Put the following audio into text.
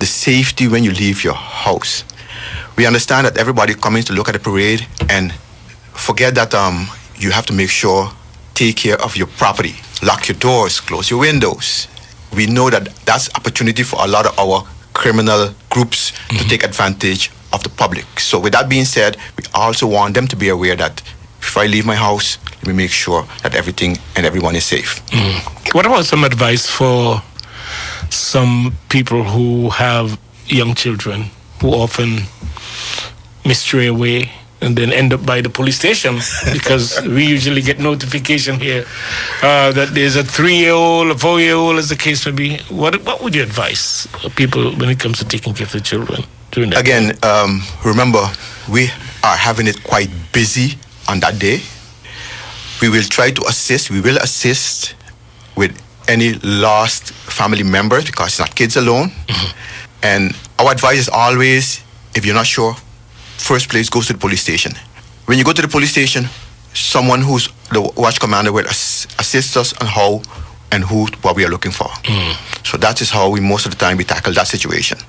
the safety when you leave your house. We understand that everybody coming to look at the parade and forget that you have to make sure, take care of your property. Lock your doors, close your windows. We know that that's opportunity for a lot of our criminal groups to take advantage of the public. So with that being said, we also want them to be aware that before I leave my house, let me make sure that everything and everyone is safe. What about some advice for some people who have young children who often stray away and then end up by the police station? Because we usually get notification here that there's a 3-year-old, a 4-year-old, as the case may be. What would you advise people when it comes to taking care of the children during that? Again, remember, we are having it quite busy on that day. We will try to assist. We will assist with any lost family members because it's not kids alone. And our advice is always, if you're not sure, first place goes to the police station. When you go to the police station, someone who's the watch commander will assist us on how and what we are looking for. So that is how we most of the time we tackle that situation.